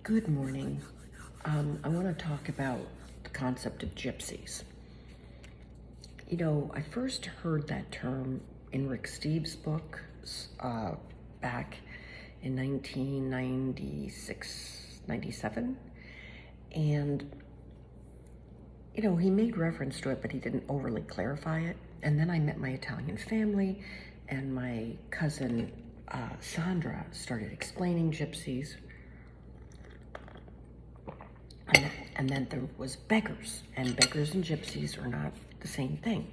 Good morning. I want to talk about the concept of gypsies. You know, I first heard that term in Rick Steves' book back in 1996, 97. And, you know, he made reference to it, but he didn't overly clarify it. And then I met my Italian family, and my cousin Sandra started explaining gypsies. And then there was beggars, and beggars and gypsies are not the same thing.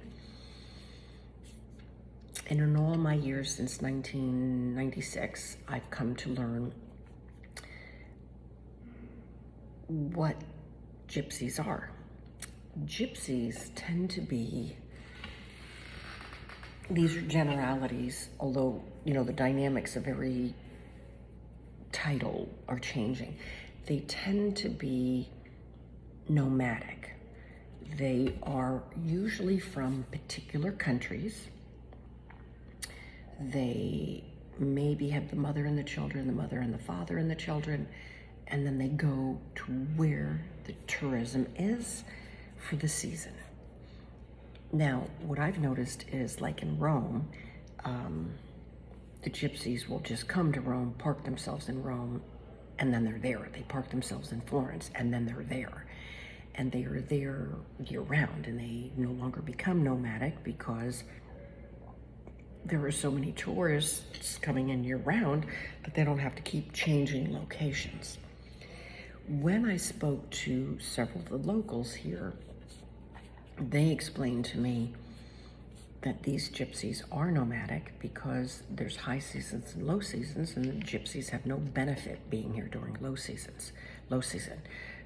And in all my years since 1996, I've come to learn what gypsies are. Gypsies tend to be, these are generalities, although, you know, the dynamics of every title are changing. They tend to be nomadic. They are usually from particular countries. They maybe have the mother and the children, the mother and the father and the children, and then they go to where the tourism is for the season. Now, what I've noticed is, like in Rome, the gypsies will just come to Rome, park themselves in Rome, and then they're there. They park themselves in Florence, and then they're there. And they are there year-round, and they no longer become nomadic because there are so many tourists coming in year-round that they don't have to keep changing locations. When I spoke to several of the locals here, they explained to me that these gypsies are nomadic because there's high seasons and low seasons, and the gypsies have no benefit being here during low season.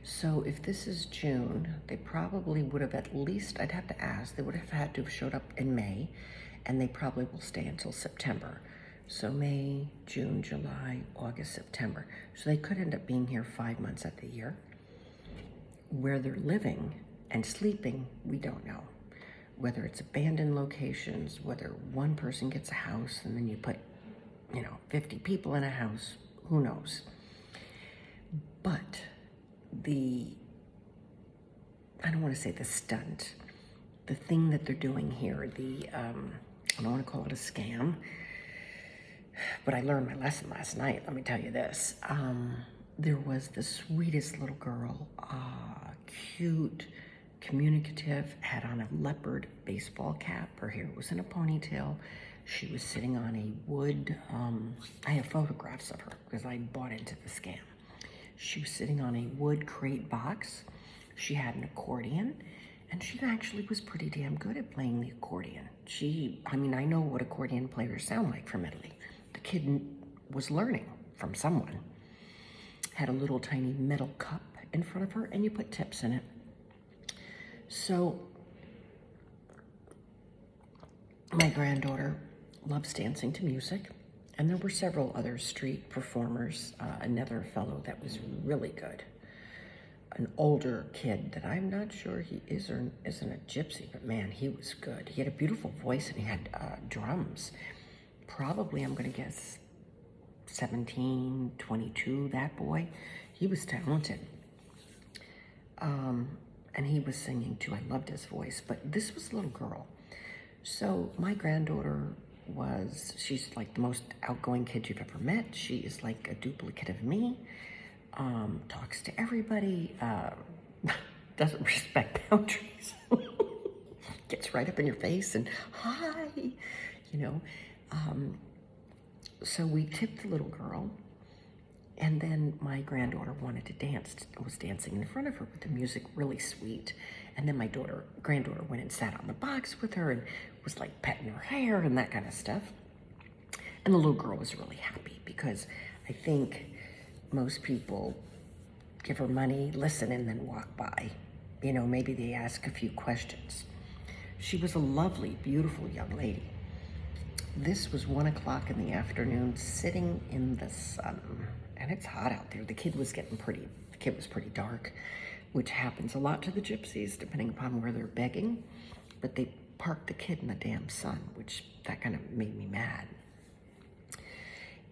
So if this is June, they probably would have at least, I'd have to ask, they would have had to have showed up in May, and they probably will stay until September. So May, June, July, August, September. So they could end up being here 5 months out of the year. Where they're living and sleeping, we don't know. Whether it's abandoned locations, whether one person gets a house and then you put, 50 people in a house, who knows? But I don't want to say the stunt, the thing that they're doing here, I don't want to call it a scam, but I learned my lesson last night, let me tell you this. There was the sweetest little girl, cute, communicative, had on a leopard baseball cap. Her hair was in a ponytail. She was sitting on a wood, I have photographs of her because I bought into the scam. She was sitting on a wood crate box. She had an accordion, and she actually was pretty damn good at playing the accordion. I know what accordion players sound like from Italy. The kid was learning from someone. Had a little tiny metal cup in front of her, and you put tips in it. So my granddaughter loves dancing to music, and there were several other street performers. Another fellow that was really good, an older kid that I'm not sure he is or isn't a gypsy, but man, he was good. He had a beautiful voice, and he had drums. Probably, I'm going to guess, 17, 22, that boy. He was talented. And he was singing too. I loved his voice. But this was a little girl. So my granddaughter she's like the most outgoing kid you've ever met. She is like a duplicate of me. Talks to everybody. Doesn't respect boundaries. Gets right up in your face and hi, So we tipped the little girl. And then my granddaughter wanted to dance, was dancing in front of her with the music really sweet. And then my granddaughter went and sat on the box with her and was like petting her hair and that kind of stuff. And the little girl was really happy because I think most people give her money, listen, and then walk by. Maybe they ask a few questions. She was a lovely, beautiful young lady. This was 1 o'clock in the afternoon, sitting in the sun. And it's hot out there. The kid was pretty dark, which happens a lot to the gypsies, depending upon where they're begging. But they parked the kid in the damn sun, that kind of made me mad.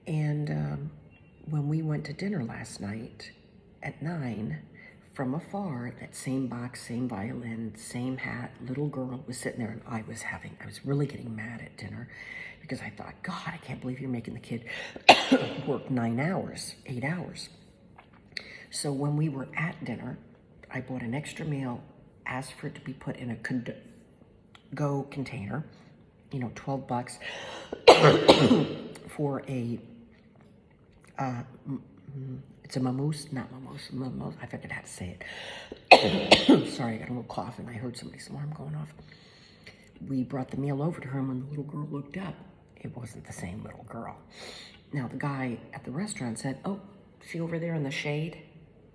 And when we went to dinner last night, at 9, from afar, that same box, same violin, same hat, little girl was sitting there, and I was really getting mad at dinner because I thought, God, I can't believe you're making the kid work 9 hours, 8 hours. So when we were at dinner, I bought an extra meal, asked for it to be put in a go container, $12 for a, it's a mimosa, I forget how to say it. Sorry, I got a little cough and I heard somebody's alarm going off. We brought the meal over to her, and when the little girl looked up, it wasn't the same little girl. Now, the guy at the restaurant said, oh, see over there in the shade?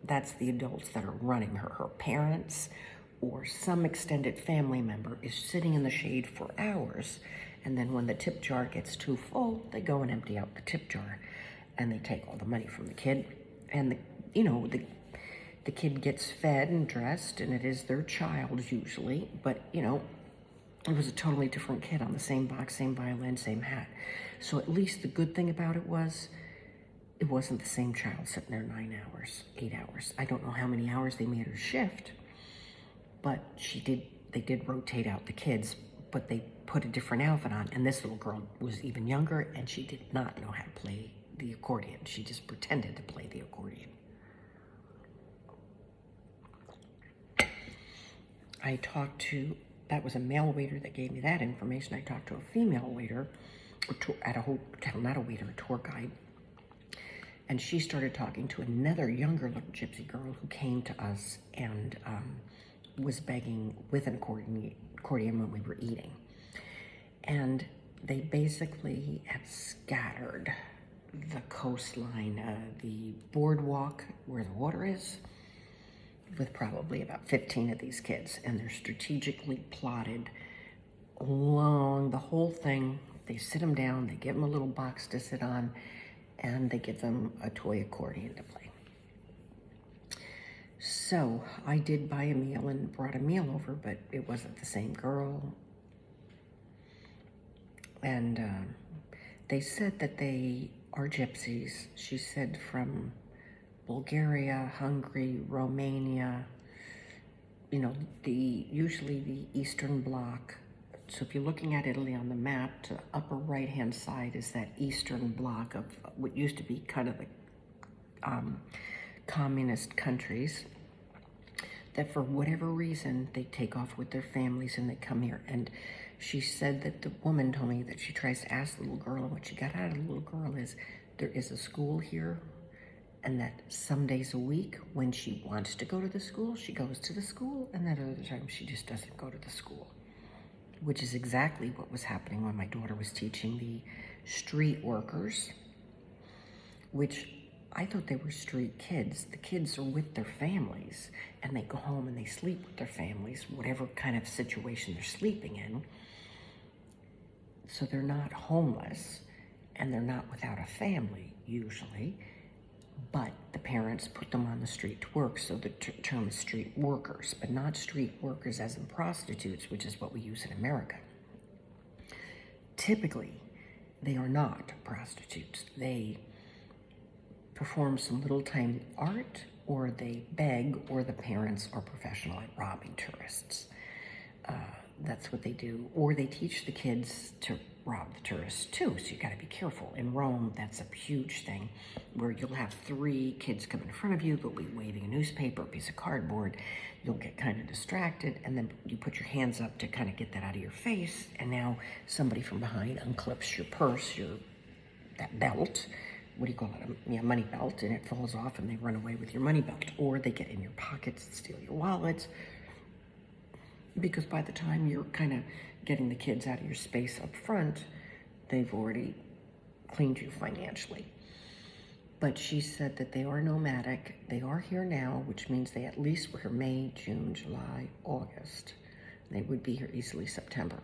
That's the adults that are running her. Her parents or some extended family member is sitting in the shade for hours, and then when the tip jar gets too full, they go and empty out the tip jar, and they take all the money from the kid, and the kid gets fed and dressed, and it is their child usually, but it was a totally different kid on the same box, same violin, same hat. So at least the good thing about it was, it wasn't the same child sitting there 9 hours, 8 hours. I don't know how many hours they made her shift, but they did rotate out the kids, but they put a different outfit on. And this little girl was even younger, and she did not know how to play the accordion. She just pretended to play the accordion. I talked to, that was a male waiter that gave me that information. I talked to a female waiter at a hotel, not a waiter, a tour guide. And she started talking to another younger little gypsy girl who came to us and was begging with an accordion when we were eating. And they basically have scattered the coastline, the boardwalk where the water is, with probably about 15 of these kids. And they're strategically plotted along the whole thing. They sit them down, they give them a little box to sit on, and they give them a toy accordion to play. So I did buy a meal and brought a meal over, but it wasn't the same girl. And they said that they are gypsies. She said from Bulgaria, Hungary, Romania, usually the Eastern Bloc. So if you're looking at Italy on the map, to the upper right-hand side is that Eastern Bloc of what used to be kind of the communist countries, that for whatever reason, they take off with their families and they come here. And she said that the woman told me that she tries to ask the little girl, and what she got out of the little girl is, there is a school here, and that some days a week, when she wants to go to the school, she goes to the school, and that other time she just doesn't go to the school. Which is exactly what was happening when my daughter was teaching the street workers, which I thought they were street kids. The kids are with their families, and they go home and they sleep with their families, whatever kind of situation they're sleeping in. So they're not homeless, and they're not without a family, usually, but the parents put them on the street to work, so the term is street workers, but not street workers as in prostitutes, which is what we use in America. Typically, they are not prostitutes. They perform some little tiny art, or they beg, or the parents are professional at robbing tourists. That's what they do. Or they teach the kids to rob the tourists too, so you gotta be careful. In Rome, that's a huge thing, where you'll have 3 kids come in front of you, they'll be waving a newspaper, a piece of cardboard, you'll get kind of distracted, and then you put your hands up to kind of get that out of your face, and now somebody from behind unclips your purse, that belt, what do you call it, money belt, and it falls off and they run away with your money belt. Or they get in your pockets and steal your wallets, because by the time you're kind of getting the kids out of your space up front, they've already cleaned you financially. But she said that they are nomadic. They are here now, which means they at least were here May, June, July, August. They would be here easily September.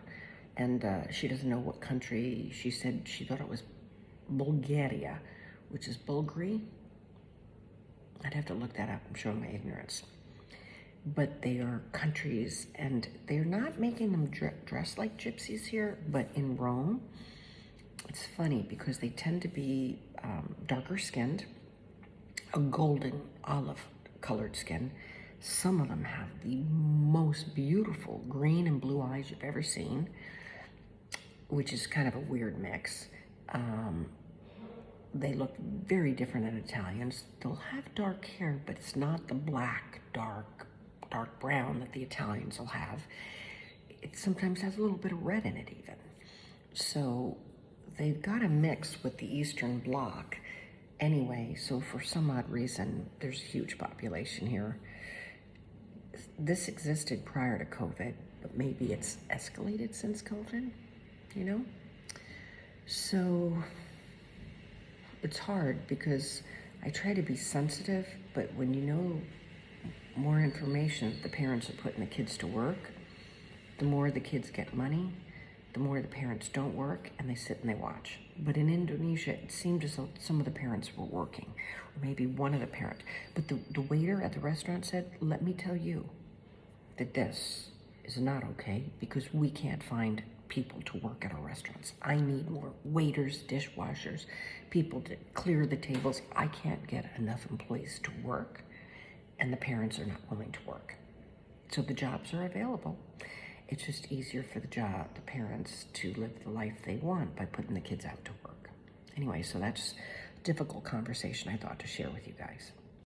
And she doesn't know what country. She said she thought it was Bulgaria, which is Bulgari. I'd have to look that up. I'm showing my ignorance. But they are countries, and they're not making them dress like gypsies here, but in Rome, it's funny because they tend to be darker skinned, a golden olive colored skin. Some of them have the most beautiful green and blue eyes you've ever seen, which is kind of a weird mix. They look very different than Italians. They'll have dark hair, but it's not the black, dark brown that the Italians will have. It sometimes has a little bit of red in it even. So they've got a mix with the Eastern Bloc anyway, so for some odd reason, there's a huge population here. This existed prior to COVID, but maybe it's escalated since COVID, you know? So it's hard because I try to be sensitive, but when you know more information the parents are putting the kids to work, the more the kids get money, the more the parents don't work and they sit and they watch. But in Indonesia, it seemed as though some of the parents were working, or maybe one of the parents. But the waiter at the restaurant said, let me tell you that this is not okay because we can't find people to work at our restaurants. I need more waiters, dishwashers, people to clear the tables. I can't get enough employees to work, and the parents are not willing to work. So the jobs are available. It's just easier for the parents to live the life they want by putting the kids out to work. Anyway, so that's a difficult conversation I thought to share with you guys.